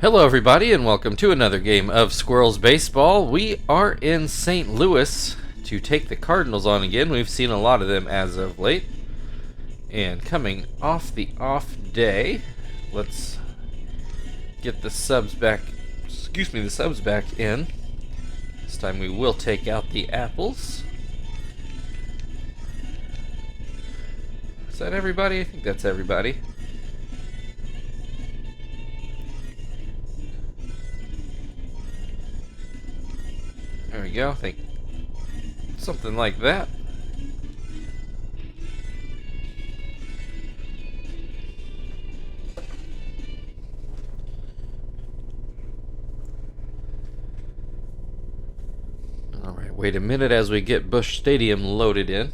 Hello everybody and welcome to another game of Squirrels Baseball. We are in St. Louis to take the Cardinals on again. We've seen a lot of them as of late. And coming off the off day, let's get the subs back in. This time we will take out the apples. Is that everybody? I think that's everybody. There we go. I think something like that. Alright, wait a minute as we get Busch Stadium loaded in.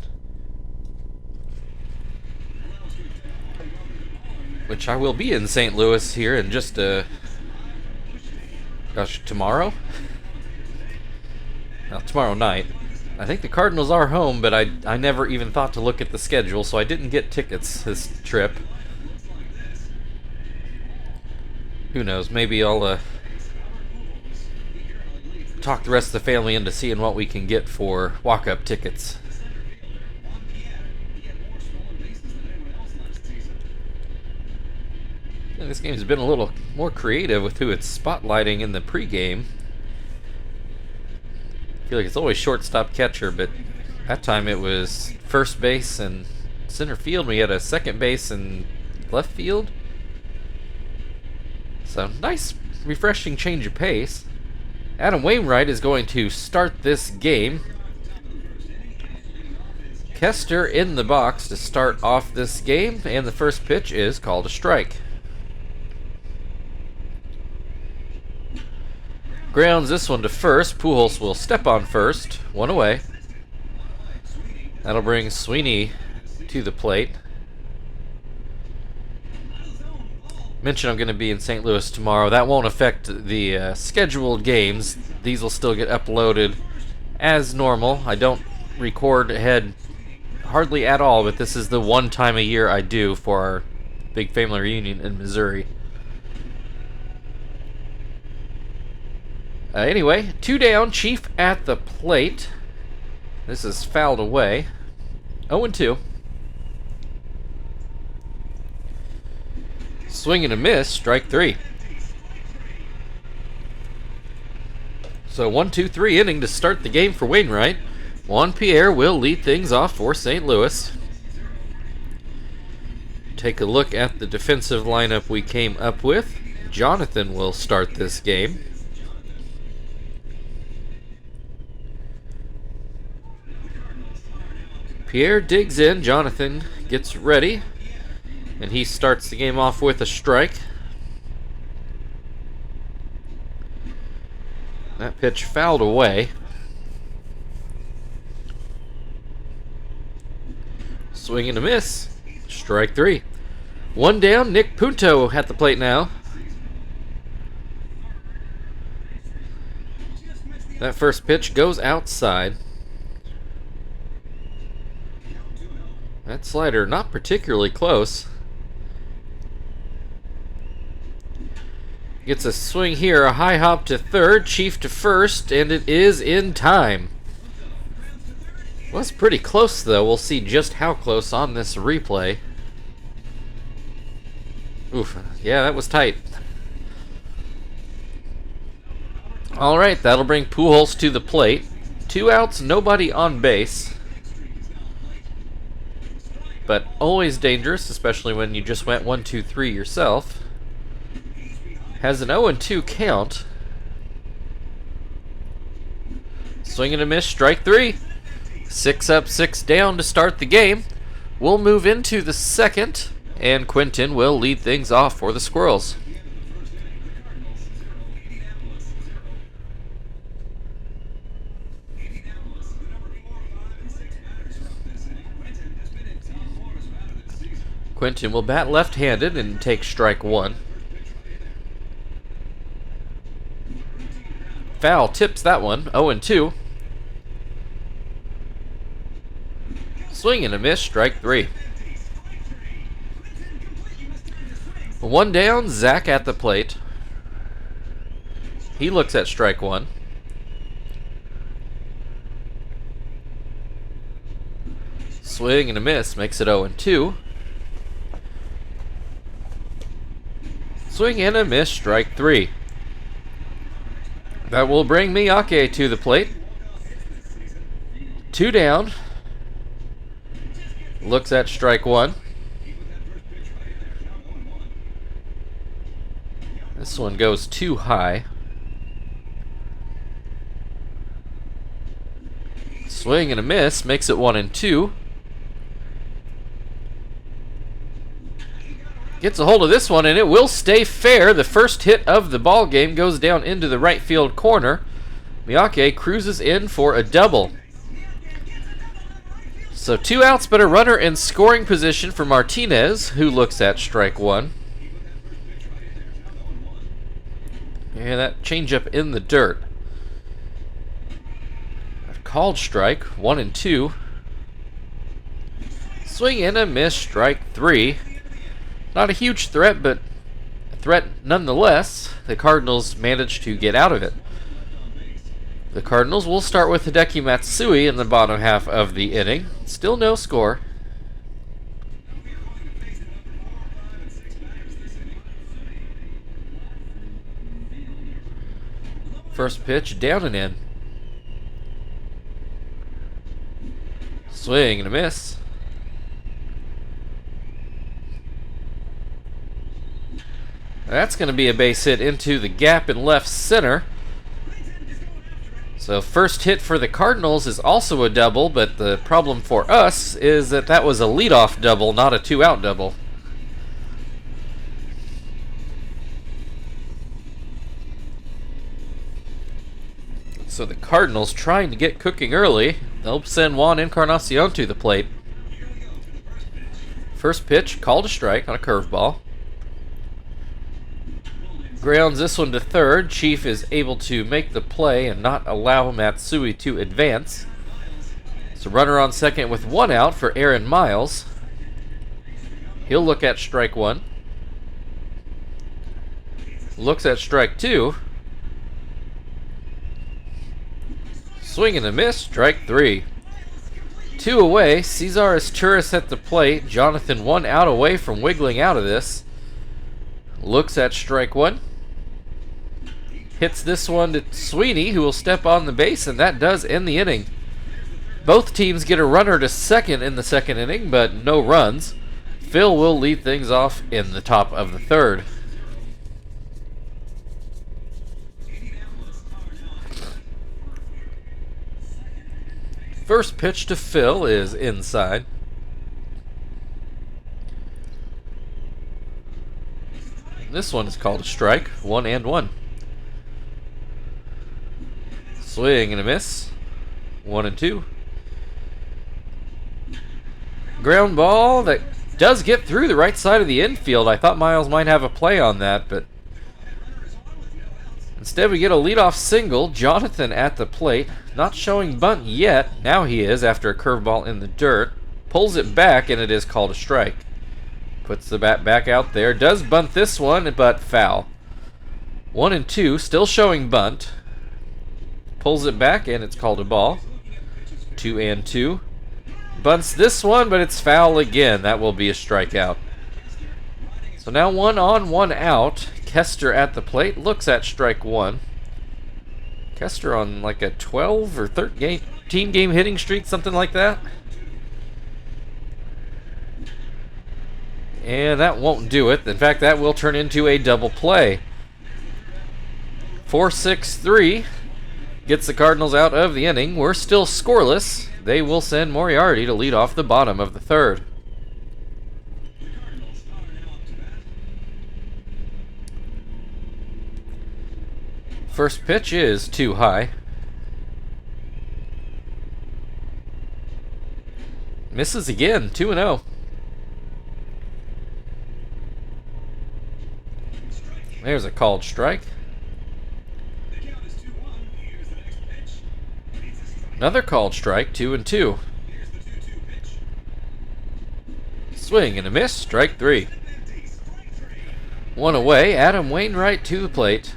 Which I will be in St. Louis here in just tomorrow? Now, tomorrow night. I think the Cardinals are home, but I never even thought to look at the schedule, so I didn't get tickets this trip. Who knows, maybe I'll talk the rest of the family into seeing what we can get for walk-up tickets. And this game's been a little more creative with who it's spotlighting in the pregame. I feel like it's always shortstop catcher, but that time it was first base and center field. We had a second base and left field. So nice, refreshing change of pace. Adam Wainwright is going to start this game. Kester in the box to start off this game, and the first pitch is called a strike. Grounds this one to first. Pujols will step on first. One away. That'll bring Sweeney to the plate. Mentioned I'm going to be in St. Louis tomorrow. That won't affect the scheduled games. These will still get uploaded as normal. I don't record ahead hardly at all, but this is the one time a year I do for our big family reunion in Missouri. Anyway, 2 down, Chief at the plate. This is fouled away. 0-2. Swing and a miss, strike 3. So 1-2-3 inning to start the game for Wainwright. Juan Pierre will lead things off for St. Louis. Take a look at the defensive lineup we came up with. Jonathan will start this game. Pierre digs in, Jonathan gets ready, and he starts the game off with a strike. That pitch fouled away. Swing and a miss, strike 3. 1 down, Nick Punto at the plate now. That first pitch goes outside. That slider not particularly close. Gets a swing here, a high hop to third, Chief to first, and it is in time. Was pretty close though. We'll see just how close on this replay. Oof, yeah, that was tight. Alright, that'll bring Pujols to the plate. 2 outs, nobody on base. But always dangerous, especially when you just went 1-2-3 yourself. Has an 0-2 count. Swing and a miss, strike 3. 6 up, 6 down to start the game. We'll move into the second, and Quinton will lead things off for the Squirrels. Quinton will bat left-handed and take strike 1. Foul tips that one, 0-2. Swing and a miss, strike 3. 1 down, Zach at the plate. He looks at strike one. Swing and a miss makes it 0-2. Swing and a miss, strike three. That will bring Miyake to the plate. 2 down. Looks at strike one. This one goes too high. Swing and a miss makes it 1-2. Gets a hold of this one, and it will stay fair. The first hit of the ball game goes down into the right field corner. Miyake cruises in for a double. So 2 outs, but a runner in scoring position for Martinez, who looks at strike one. And that changeup in the dirt. A called strike, 1-2. Swing and a miss, strike three. Not a huge threat, but a threat nonetheless. The Cardinals managed to get out of it. The Cardinals will start with Hideki Matsui in the bottom half of the inning. Still no score. First pitch, down and in. Swing and a miss. That's going to be a base hit into the gap in left center. So first hit for the Cardinals is also a double, but the problem for us is that that was a leadoff double, not a 2-out double. So the Cardinals trying to get cooking early. They'll send Juan Encarnacion to the plate. First pitch, called a strike on a curveball. Grounds this one to third. Chief is able to make the play and not allow Matsui to advance. So runner on second with 1 out for Aaron Miles. He'll look at strike one. Looks at strike two. Swing and a miss, strike three. 2 away. Cesar Izturis at the plate. Jonathan 1 out away from wiggling out of this. Looks at strike one. Hits this one to Sweeney, who will step on the base, and that does end the inning. Both teams get a runner to second in the second inning, but no runs. Phil will lead things off in the top of the third. First pitch to Phil is inside. This one is called a strike, 1-1. Swing and a miss, 1-2. Ground ball that does get through the right side of the infield. I thought Miles might have a play on that, but instead we get a leadoff single. Jonathan at the plate, not showing bunt yet. Now he is after a curveball in the dirt. Pulls it back, and it is called a strike. Puts the bat back out there. Does bunt this one, but foul. 1-2, still showing bunt. Pulls it back, and it's called a ball. 2-2. Bunts this one, but it's foul again. That will be a strikeout. So now 1 on, 1 out. Kester at the plate, looks at strike one. Kester on like a 12 or 13 game hitting streak, something like that. And that won't do it. In fact, that will turn into a double play. 4-6-3 gets the Cardinals out of the inning. We're still scoreless. They will send Moriarty to lead off the bottom of the third. First pitch is too high. Misses again, 2-0. There's a called strike. Another called strike, 2-2. Swing and a miss, strike three. 1 away, Adam Wainwright to the plate.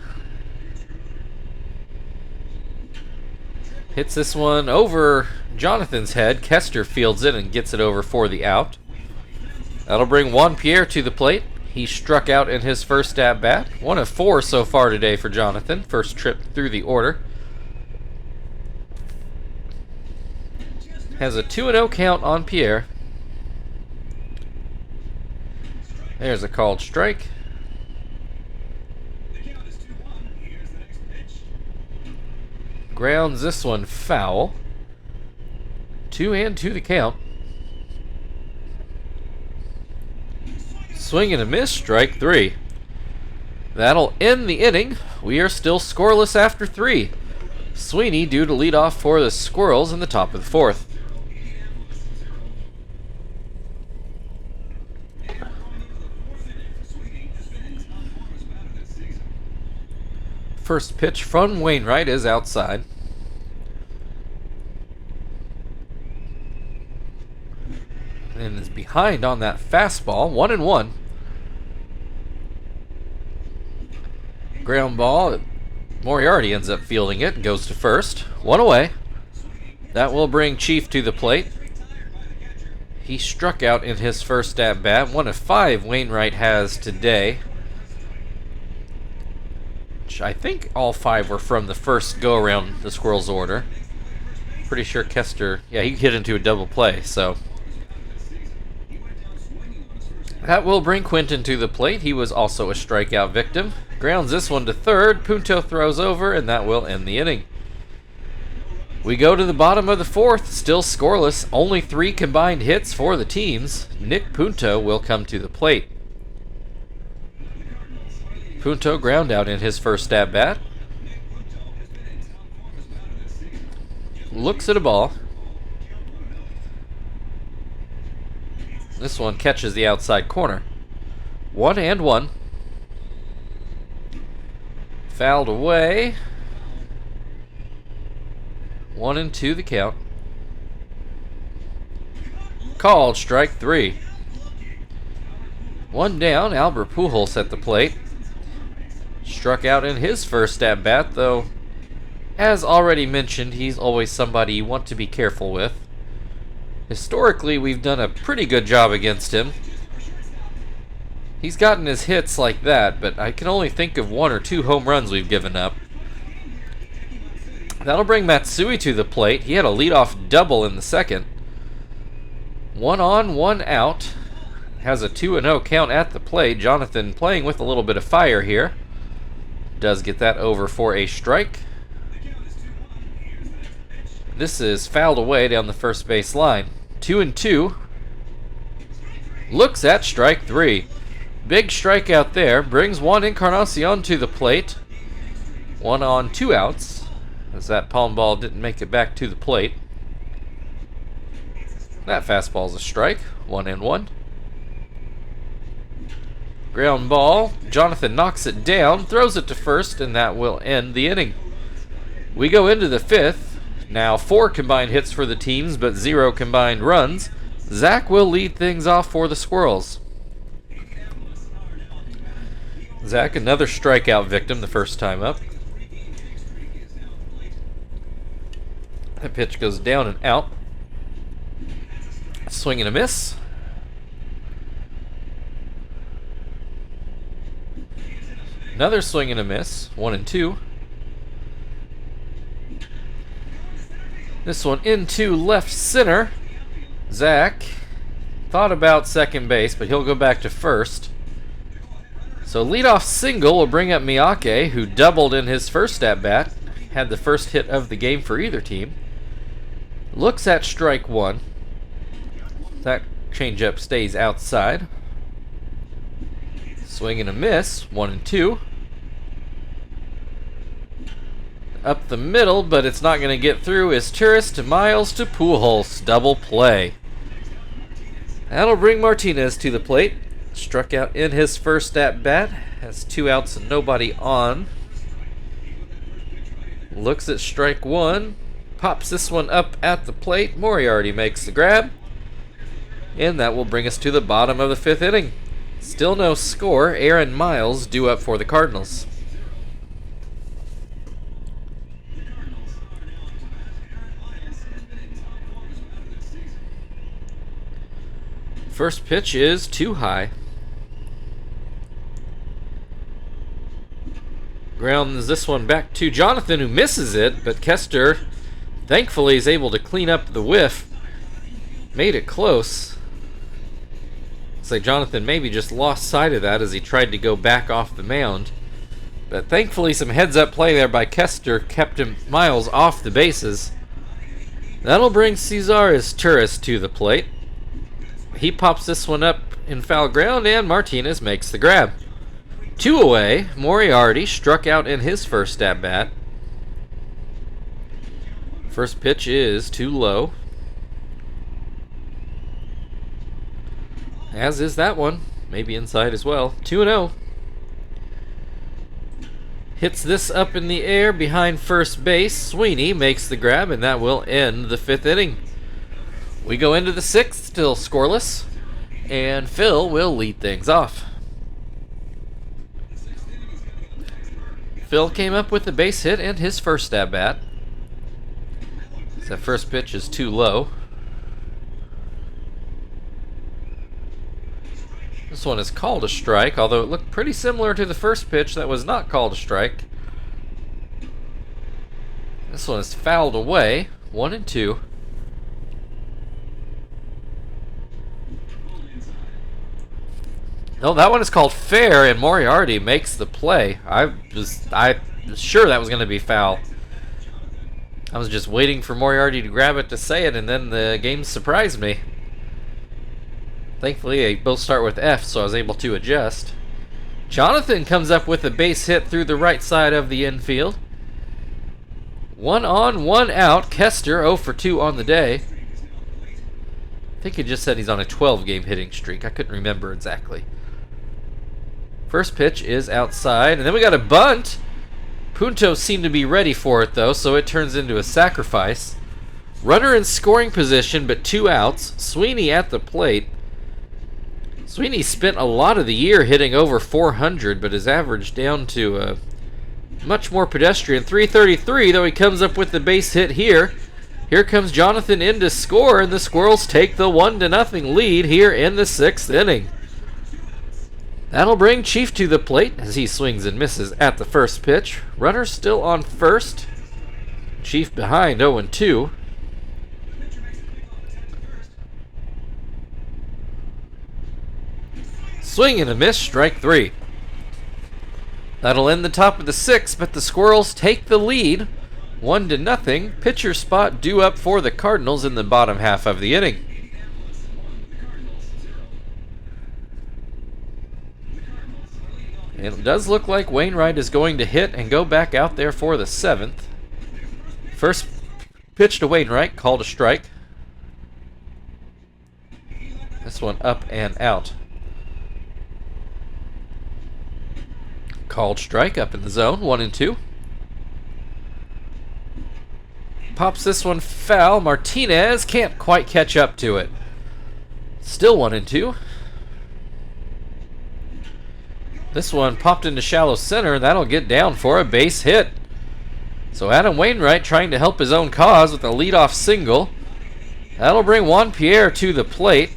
Hits this one over Jonathan's head. Kester fields it and gets it over for the out. That'll bring Juan Pierre to the plate. He struck out in his first at-bat. 1 of 4 so far today for Jonathan. First trip through the order. Has a 2-0 count on Pierre. There's a called strike. Grounds this one foul. 2-2 the count. Swing and a miss, strike 3. That'll end the inning. We are still scoreless after 3. Sweeney due to lead off for the Squirrels in the top of the 4th. First pitch from Wainwright is outside. And is behind on that fastball. 1-1. Ground ball. Moriarty ends up fielding it and goes to first. 1 away. That will bring Chief to the plate. He struck out in his first at bat. 1 of 5 Wainwright has today. I think all 5 were from the first go around the Squirrels order. Pretty sure Kester, yeah, he hit into a double play, so. That will bring Quinton to the plate. He was also a strikeout victim. Grounds this one to third. Punto throws over, and that will end the inning. We go to the bottom of the 4th, still scoreless. Only 3 combined hits for the teams. Nick Punto will come to the plate. Punto ground out in his first at-bat. Looks at a ball. This one catches the outside corner. 1-1. Fouled away. 1-2 the count. Called strike 3. 1 down. Albert Pujols at the plate. Struck out in his first at-bat, though, as already mentioned, he's always somebody you want to be careful with. Historically, we've done a pretty good job against him. He's gotten his hits like that, but I can only think of 1 or 2 home runs we've given up. That'll bring Matsui to the plate. He had a leadoff double in the second. 1 on, 1 out. Has a 2-0 count at the plate. Jonathan playing with a little bit of fire here. Does get that over for a strike. This is fouled away down the first base line. 2-2. Looks at strike 3. Big strikeout there. Brings Juan Encarnacion to the plate. 1 on, 2 outs. As that palm ball didn't make it back to the plate. That fastball's a strike. 1-1. Ground ball. Jonathan knocks it down, throws it to first, and that will end the inning. We go into the 5th. Now 4 combined hits for the teams, but 0 combined runs. Zach will lead things off for the Squirrels. Zach, another strikeout victim the first time up. That pitch goes down and out. Swing and a miss. Another swing and a miss. 1-2. This one into left center. Zach thought about second base, but he'll go back to first. So leadoff single will bring up Miyake, who doubled in his first at-bat. Had the first hit of the game for either team. Looks at strike 1. That changeup stays outside. Swing and a miss. 1-2. Up the middle, but it's not going to get through, is Turris to Miles to Pujols. Double play. That'll bring Martinez to the plate. Struck out in his first at-bat. Has 2 outs and nobody on. Looks at strike 1. Pops this one up at the plate. Moriarty makes the grab. And that will bring us to the bottom of the 5th inning. Still no score. Aaron Miles due up for the Cardinals. First pitch is too high. Grounds this one back to Jonathan, who misses it, but Kester thankfully is able to clean up the whiff. Made it close. Looks like Jonathan maybe just lost sight of that as he tried to go back off the mound. But thankfully some heads-up play there by Kester kept him miles off the bases. That'll bring Cesares Turris to the plate. He pops this one up in foul ground, and Martinez makes the grab. 2 away. Moriarty struck out in his first at-bat. First pitch is too low. As is that one. Maybe inside as well. 2-0. Hits this up in the air behind first base. Sweeney makes the grab, and that will end the 5th inning. We go into the 6th, still scoreless, and Phil will lead things off. Phil came up with the base hit and his first at-bat. That first pitch is too low. This one is called a strike, although it looked pretty similar to the first pitch that was not called a strike. This one is fouled away. 1-2. No, that one is called fair, and Moriarty makes the play. I was sure that was going to be foul. I was just waiting for Moriarty to grab it to say it, and then the game surprised me. Thankfully, they both start with F, so I was able to adjust. Jonathan comes up with a base hit through the right side of the infield. 1 on, 1 out. Kester 0 for 2 on the day. I think he just said he's on a 12-game hitting streak. I couldn't remember exactly. First pitch is outside, and then we got a bunt. Punto seemed to be ready for it, though, so it turns into a sacrifice. Runner in scoring position, but 2 outs. Sweeney at the plate. Sweeney spent a lot of the year hitting over 400, but his average down to a much more pedestrian 333, though he comes up with the base hit here. Here comes Jonathan in to score, and the Squirrels take the 1-0 lead here in the 6th inning. That'll bring Chief to the plate as he swings and misses at the first pitch. Runner still on first. Chief behind 0-2. Swing and a miss, strike 3. That'll end the top of the 6th, but the Squirrels take the lead 1-0. Pitcher spot due up for the Cardinals in the bottom half of the inning. It does look like Wainwright is going to hit and go back out there for the 7th. First pitch to Wainwright, called a strike. This one up and out. Called strike up in the zone, 1-2. Pops this one foul. Martinez can't quite catch up to it. Still 1-2. This one popped into shallow center. That'll get down for a base hit. So Adam Wainwright trying to help his own cause with a leadoff single. That'll bring Juan Pierre to the plate.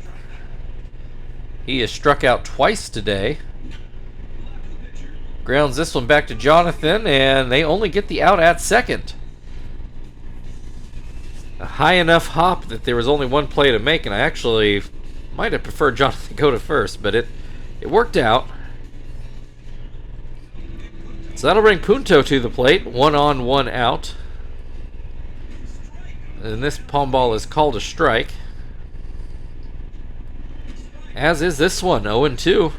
He has struck out twice today. Grounds this one back to Jonathan, and they only get the out at second. A high enough hop that there was only one play to make, and I actually might have preferred Jonathan go to first, but it worked out. So that'll bring Punto to the plate, 1 on, 1 out. And this palm ball is called a strike. As is this one, 0-2.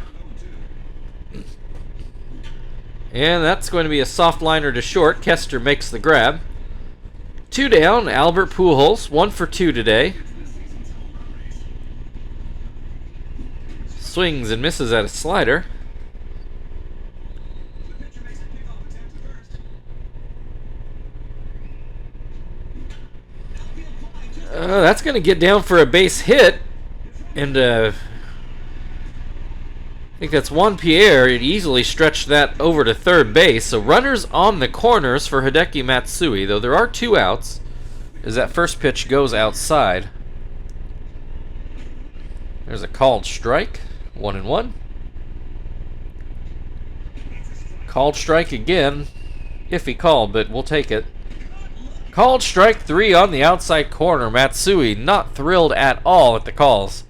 And that's going to be a soft liner to short. Kester makes the grab. 2 down, Albert Pujols, 1 for 2 today. Swings and misses at a slider. That's going to get down for a base hit. And I think that's Juan Pierre. It easily stretched that over to third base. So runners on the corners for Hideki Matsui, though there are 2 outs as that first pitch goes outside. There's a called strike. 1-1. Called strike again. Iffy call, but we'll take it. Called strike 3 on the outside corner. Matsui not thrilled at all at the calls.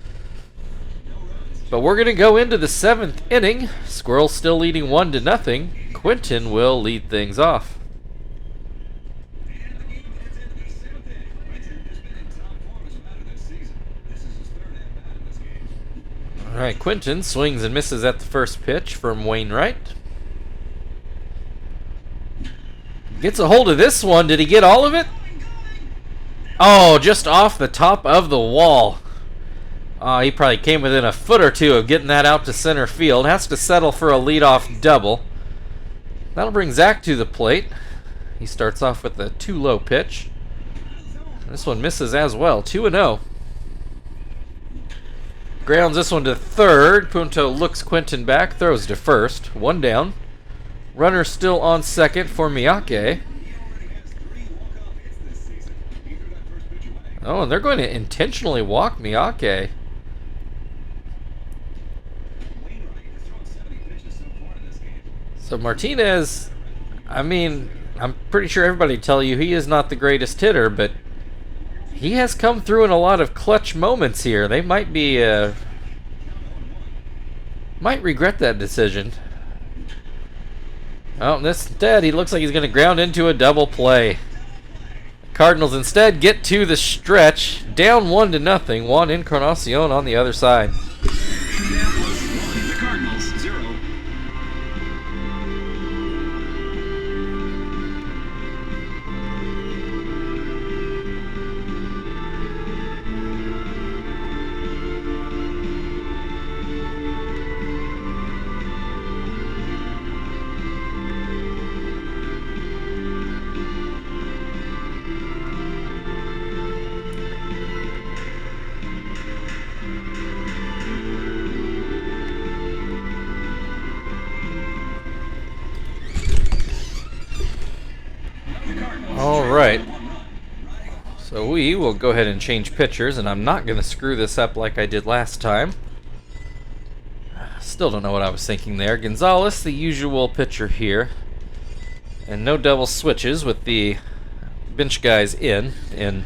But we're going to go into the 7th inning. Squirrels still leading 1-0. Quinton will lead things off. All right, Quinton swings and misses at the first pitch from Wainwright. Gets a hold of this one. Did he get all of it? Oh, just off the top of the wall. He probably came within a foot or two of getting that out to center field. Has to settle for a leadoff double. That'll bring Zach to the plate. He starts off with a too low pitch. This one misses as well. 2-0. Grounds this one to third. Punto looks Quinton back. Throws to first. 1 down. Runner still on second for Miyake. Oh, and they're going to intentionally walk Miyake. So Martinez, I mean, I'm pretty sure everybody will tell you he is not the greatest hitter, but he has come through in a lot of clutch moments here. They might be, might regret that decision. Oh, instead, he looks like he's going to ground into a double play. Cardinals instead get to the stretch, down 1-0. Juan Encarnacion on the other side. Indianapolis 1, the Cardinals 0. All right. So we will go ahead and change pitchers, and I'm not going to screw this up like I did last time. Still don't know what I was thinking there. Gonzalez, the usual pitcher here. And no double switches with the bench guys in. And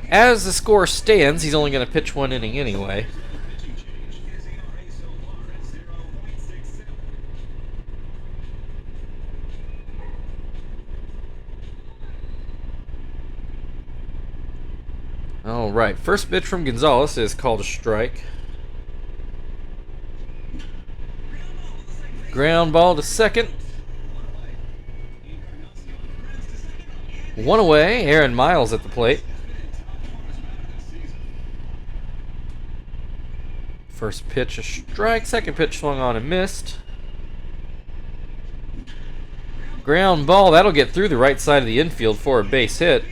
as the score stands, he's only going to pitch 1 inning anyway. All right, first pitch from Gonzalez is called a strike. Ground ball to second. 1 away, Aaron Miles at the plate. First pitch a strike, second pitch swung on and missed. Ground ball, that'll get through the right side of the infield for a base hit.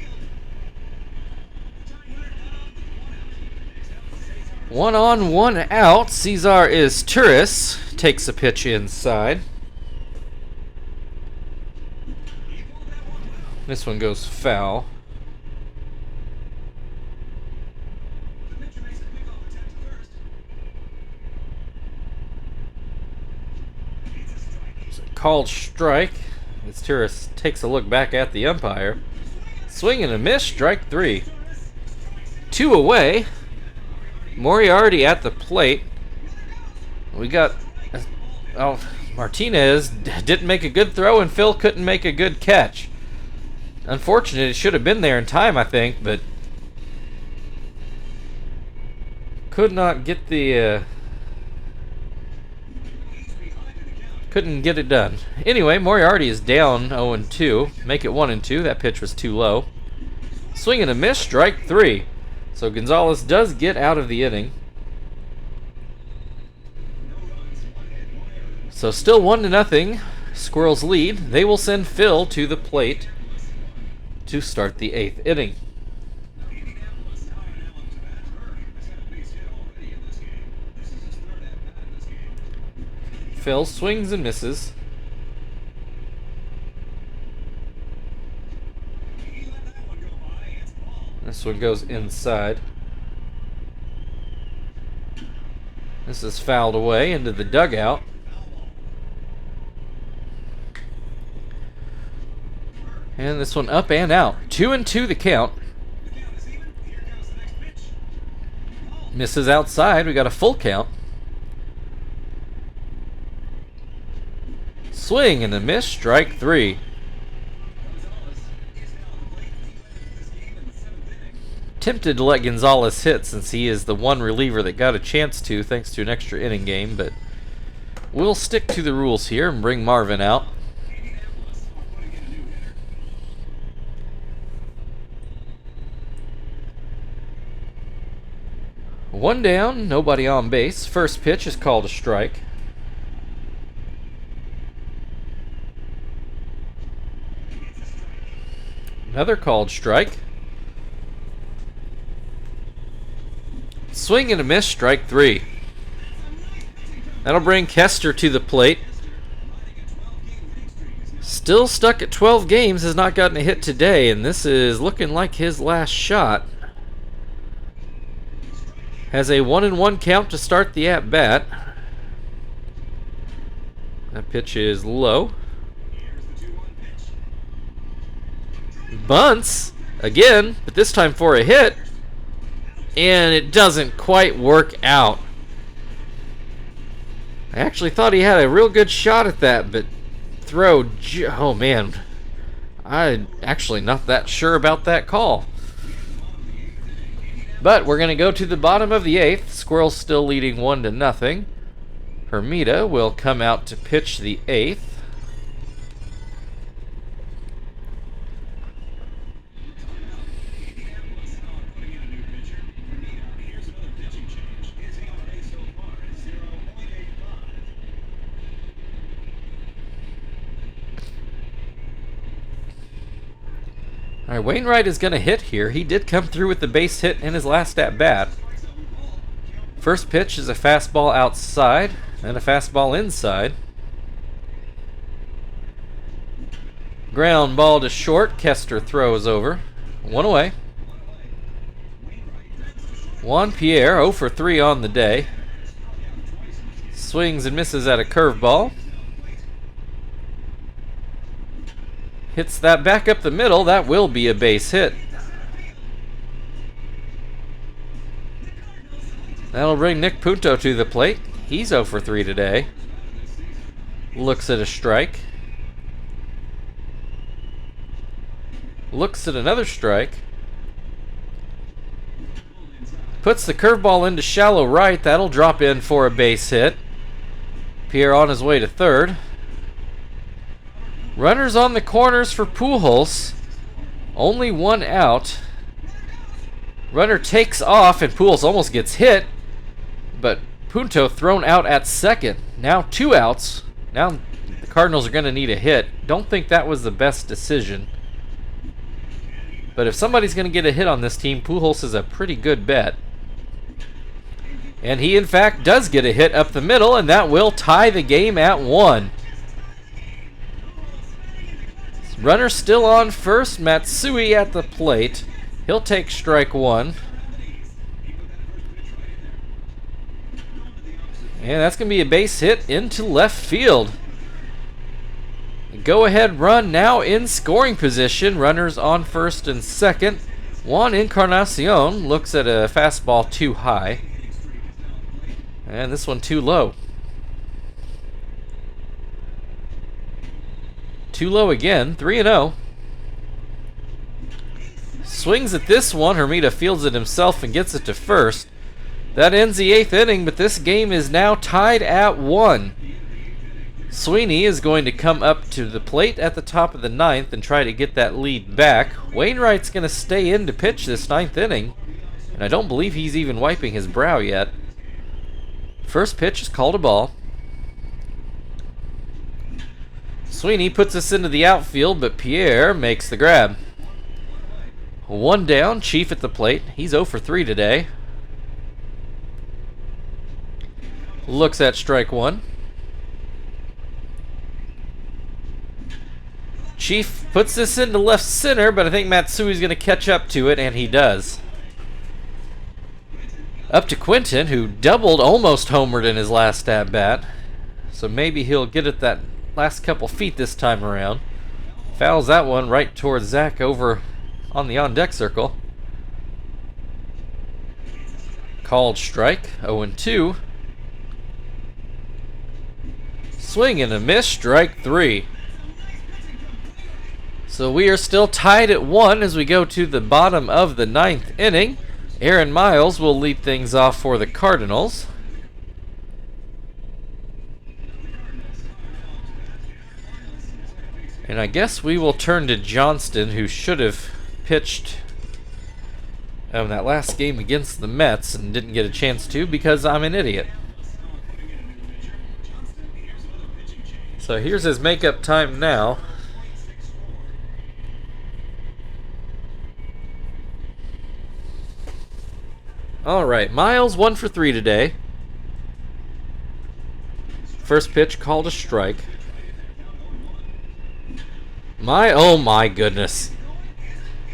1 on, 1 out. Cesar is Turris. Takes a pitch inside. This one goes foul. It's a called strike. As Turris takes a look back at the umpire. Swing and a miss, strike 3. 2 away. Moriarty at the plate. We got... Oh, Martinez didn't make a good throw, and Phil couldn't make a good catch. Unfortunate, it should have been there in time, I think, but... Could not get the... Couldn't get it done. Anyway, Moriarty is down 0-2. Make it 1-2. That pitch was too low. Swing and a miss, strike 3. So Gonzalez does get out of the inning. So still 1-0. Squirrels lead. They will send Phil to the plate to start the 8th inning. Phil swings and misses. This one goes inside. This is fouled away into the dugout. And this one up and out. 2-2 the count. Misses outside. We got a full count. Swing and a miss. Strike 3. Tempted to let Gonzalez hit since he is the one reliever that got a chance to thanks to an extra inning game, but we'll stick to the rules here and bring Marvin out. One down, nobody on base. First pitch is called a strike. Another called strike. Swing and a miss, strike 3. That'll bring Kester to the plate. Still stuck at 12 games, has not gotten a hit today, and this is looking like his last shot. Has a 1-1 count to start the at-bat. That pitch is low. Bunts again, but this time for a hit. And it doesn't quite work out. I actually thought he had a real good shot at that, but oh man. I'm actually not that sure about that call. But we're going to go to the bottom of the 8th. Squirrels still leading 1-0. Hermida will come out to pitch the 8th. All right, Wainwright is going to hit here. He did come through with the base hit in his last at-bat. First pitch is a fastball outside and a fastball inside. Ground ball to short. Kester throws over. 1 away. Juan Pierre 0 for 3 on the day. Swings and misses at a curveball. Hits that back up the middle. That will be a base hit. That'll bring Nick Punto to the plate. He's 0 for 3 today. Looks at a strike. Looks at another strike. Puts the curveball into shallow right. That'll drop in for a base hit. Pierre on his way to third. Runners on the corners for Pujols. Only 1 out. Runner takes off and Pujols almost gets hit, but Punto thrown out at second. Now 2 outs. Now the Cardinals are going to need a hit. Don't think that was the best decision. But if somebody's going to get a hit on this team, Pujols is a pretty good bet. And he in fact does get a hit up the middle, and that will tie the game at 1. Runner still on first. Matsui at the plate. He'll take strike 1. And that's going to be a base hit into left field. Go ahead run now in scoring position. Runners on first and second. Juan Encarnacion looks at a fastball too high. And this one too low. Too low again, 3-0. Swings at this one. Hermida fields it himself and gets it to first. That ends the 8th inning, but this game is now tied at 1. Sweeney is going to come up to the plate at the top of the 9th and try to get that lead back. Wainwright's going to stay in to pitch this 9th inning, and I don't believe he's even wiping his brow yet. First pitch is called a ball. Sweeney puts us into the outfield, but Pierre makes the grab. 1 down, Chief at the plate. He's 0 for 3 today. Looks at strike 1. Chief puts this into left center, but I think Matsui's going to catch up to it, and he does. Up to Quinton, who doubled, almost homered in his last at-bat. So maybe he'll get at that last couple feet this time around. Fouls that one right towards Zach over on the on-deck circle. Called strike, 0-2. Swing and a miss, strike 3. So we are still tied at 1 as we go to the bottom of the 9th inning. Aaron Miles will lead things off for the Cardinals. And I guess we will turn to Johnston, who should have pitched that last game against the Mets and didn't get a chance to because I'm an idiot. So here's his makeup time now. Alright, Miles 1 for 3 today. First pitch called a strike. Oh my goodness.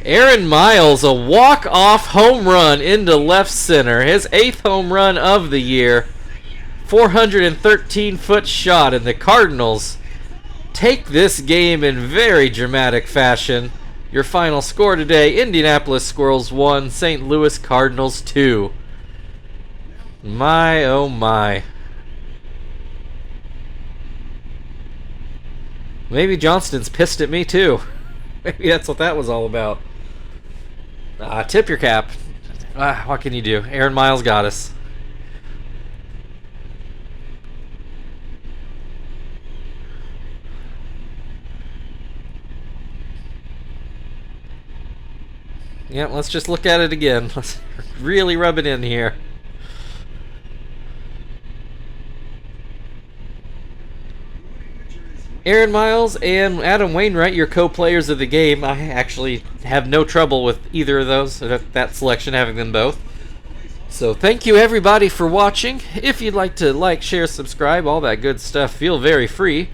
Aaron Miles, a walk-off home run into left center. His 8th home run of the year. 413-foot shot, and the Cardinals take this game in very dramatic fashion. Your final score today, Indianapolis Squirrels 1, St. Louis Cardinals 2. My, oh my. Maybe Johnston's pissed at me too. Maybe that's what that was all about. Tip your cap. What can you do? Aaron Miles got us. Yeah, let's just look at it again. Let's really rub it in here. Aaron Miles and Adam Wainwright, your co-players of the game. I actually have no trouble with either of those, that selection, having them both. So thank you everybody for watching. If you'd like to like, share, subscribe, all that good stuff, feel very free.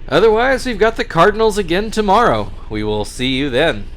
Otherwise, we've got the Cardinals again tomorrow. We will see you then.